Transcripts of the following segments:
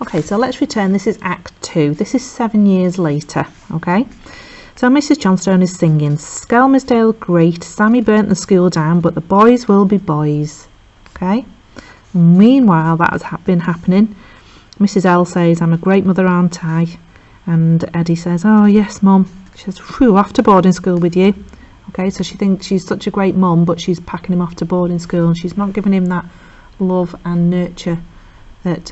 Okay, so let's return. This is Act 2. This is 7 years later, okay? So Mrs. Johnstone is singing, Skelmersdale great, Sammy burnt the school down, but the boys will be boys, okay? Meanwhile, that has been happening. Mrs. L says, I'm a great mother, aren't I? And Eddie says, oh, yes, Mum. She says, phew, off to boarding school with you. Okay, so she thinks she's such a great mum, but she's packing him off to boarding school and she's not giving him that love and nurture that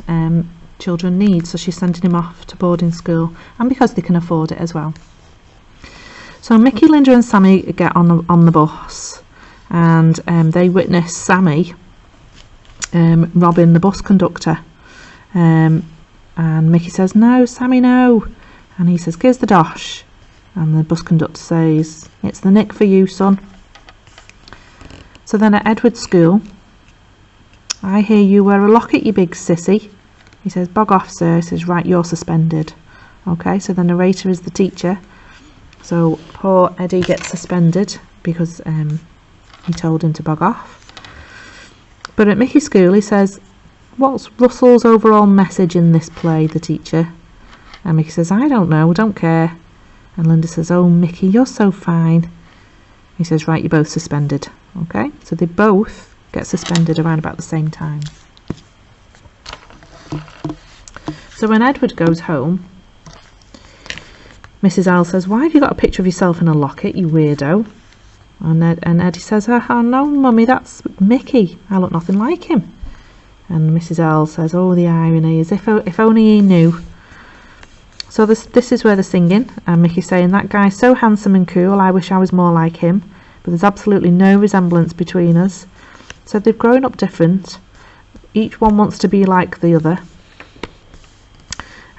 children need. So she's sending him off to boarding school, and because they can afford it as well. So Mickey, Linda and Sammy get on the bus, and they witness Sammy robbing the bus conductor. And Mickey says, no, Sammy, no. And he says, gives the dosh. And the bus conductor says, it's the nick for you, son. So then at Edward's school, I hear you wear a locket, you big sissy. He says, bog off, sir. He says, right, you're suspended. Okay, so the narrator is the teacher. So poor Eddie gets suspended because he told him to bog off. But at Mickey's school, he says, what's Russell's overall message in this play, the teacher? And Mickey says, I don't know, don't care. And Linda says, oh, Mickey, you're so fine. He says, right, you're both suspended. Okay, so they both get suspended around about the same time. So when Edward goes home, Mrs. L says, why have you got a picture of yourself in a locket, you weirdo? And Eddie says, oh, no, Mummy, that's Mickey. I look nothing like him. And Mrs. L says, oh, the irony, as if only he knew. So this is where they're singing, and Mickey's saying, that guy's so handsome and cool, I wish I was more like him, but there's absolutely no resemblance between us. So they've grown up different. Each one wants to be like the other.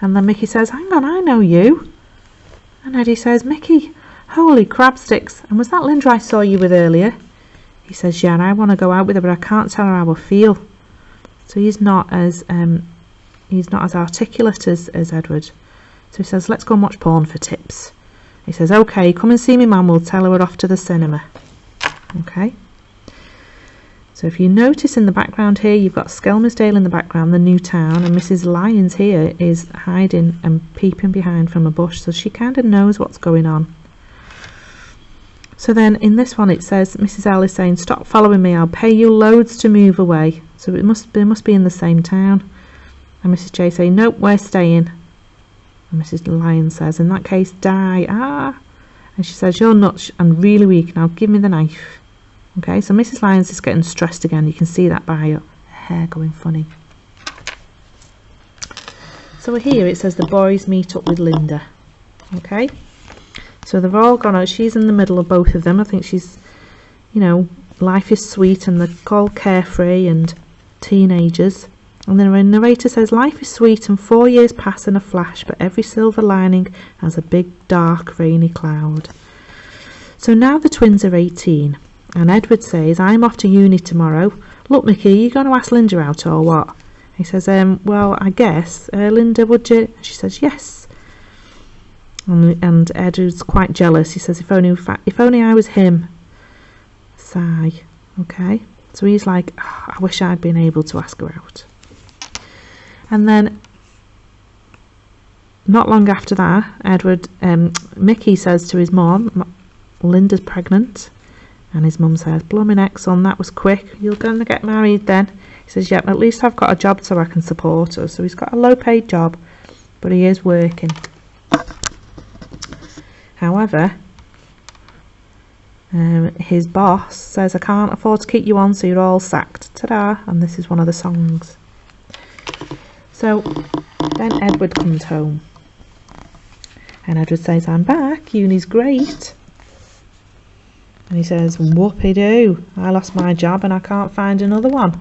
And then Mickey says, hang on, I know you. And Eddie says, Mickey, holy crab sticks, and was that Linda I saw you with earlier? He says, yeah, and I want to go out with her, but I can't tell her how I feel. So he's not as articulate as Edward. So he says, let's go and watch porn for tips. He says, okay, come and see me, Mum, we'll tell her we're off to the cinema. Okay. So if you notice in the background here, you've got Skelmersdale in the background, the new town, and Mrs. Lyons here is hiding and peeping behind from a bush, so she kind of knows what's going on. So then in this one it says, Mrs. L is saying, stop following me, I'll pay you loads to move away. So they must be in the same town. And Mrs. J saying, nope, we're staying. And Mrs. Lyons says, in that case, die. Ah. And she says, you're nuts and really weak, now give me the knife. Okay, so Mrs. Lyons is getting stressed again. You can see that by her hair going funny. So here it says the boys meet up with Linda. Okay, so they've all gone out. She's in the middle of both of them. I think she's, you know, life is sweet and they're all carefree and teenagers. And then the narrator says, life is sweet and 4 years pass in a flash, but every silver lining has a big, dark, rainy cloud. So now the twins are 18, and Edward says, I'm off to uni tomorrow. Look, Mickey, are you going to ask Linda out or what? He says, well, I guess. Linda, would you? She says, yes. And Edward's quite jealous. He says, if only I was him. Sigh. Okay. So he's like, oh, I wish I'd been able to ask her out. And then, not long after that, Mickey says to his mum, Linda's pregnant. And his mum says, blooming heck, son, that was quick. You're going to get married then? He says, yep, at least I've got a job so I can support her. So he's got a low-paid job, but he is working. However, his boss says, I can't afford to keep you on, so you're all sacked. Ta-da! And this is one of the songs. So then Edward comes home. And Edward says, I'm back, uni's great. And he says, whoopee-doo, I lost my job and I can't find another one.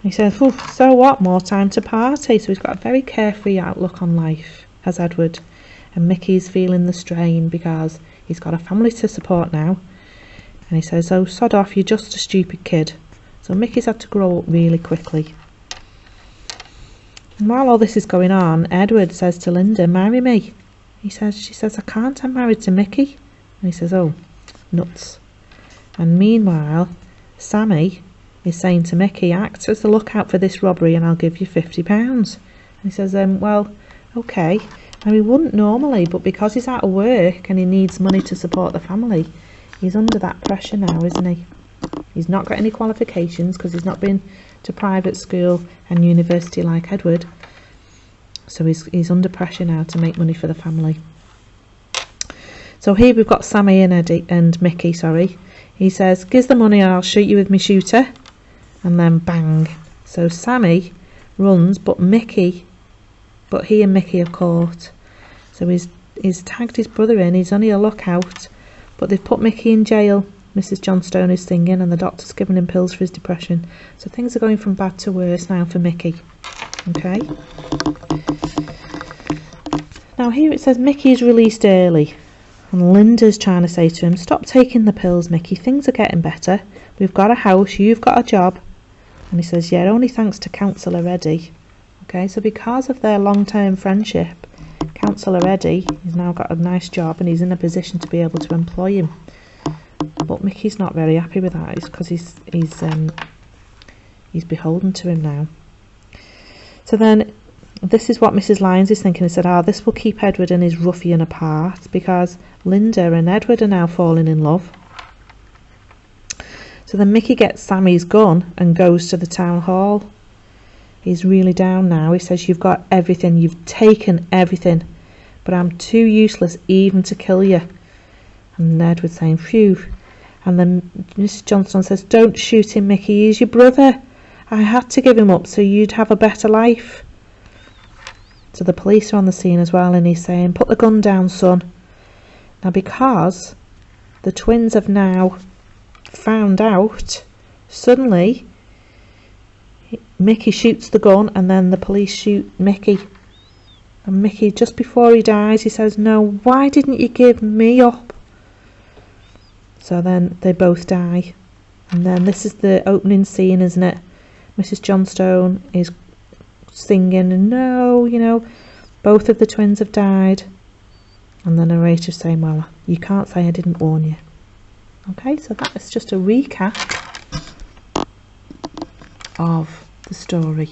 He says, so what, more time to party. So he's got a very carefree outlook on life, has Edward. And Mickey's feeling the strain because he's got a family to support now. And he says, oh, sod off, you're just a stupid kid. So Mickey's had to grow up really quickly. And while all this is going on, Edward says to Linda, marry me. She says, I can't, I'm married to Mickey. And he says, oh, nuts. And meanwhile, Sammy is saying to Mickey, act as the lookout for this robbery and I'll give you £50. And he says, well, okay. And he wouldn't normally, but because he's out of work and he needs money to support the family, he's under that pressure now, isn't he? He's not got any qualifications because he's not been to private school and university like Edward. So he's under pressure now to make money for the family. So here we've got Sammy and Mickey, sorry. He says, "Gives the money or I'll shoot you with my shooter." And then bang. So Sammy runs, but he and Mickey are caught. So he's tagged his brother in. He's only a lookout, but they've put Mickey in jail. Mrs. Johnstone is singing and the doctor's given him pills for his depression. So things are going from bad to worse now for Mickey. Okay. Now here it says Mickey is released early. And Linda's trying to say to him, "Stop taking the pills, Mickey. Things are getting better. We've got a house. You've got a job." And he says, "Yeah, only thanks to Councillor Eddie." Okay, so because of their long-term friendship, Councillor Eddie has now got a nice job and he's in a position to be able to employ him. But Mickey's not very happy with that. It's because he's beholden to him now. So then, this is what Mrs. Lyons is thinking. He said, this will keep Edward and his ruffian apart because Linda and Edward are now falling in love. So then Mickey gets Sammy's gun and goes to the town hall. He's really down now. He says, "You've got everything. You've taken everything. But I'm too useless even to kill you." And Edward's saying, "Phew." And then Mrs. Johnstone says, "Don't shoot him, Mickey. He's your brother. I had to give him up so you'd have a better life." So the police are on the scene as well, and he's saying, "Put the gun down, son." Now because the twins have now found out, suddenly Mickey shoots the gun and then the police shoot Mickey. And Mickey, just before he dies, he says, "No, why didn't you give me up?" So then they both die. And then this is the opening scene, isn't it? Mrs. Johnstone is singing, "No, both of the twins have died." And the narrator saying, "Well, you can't say I didn't warn you." Okay, so that is just a recap of the story.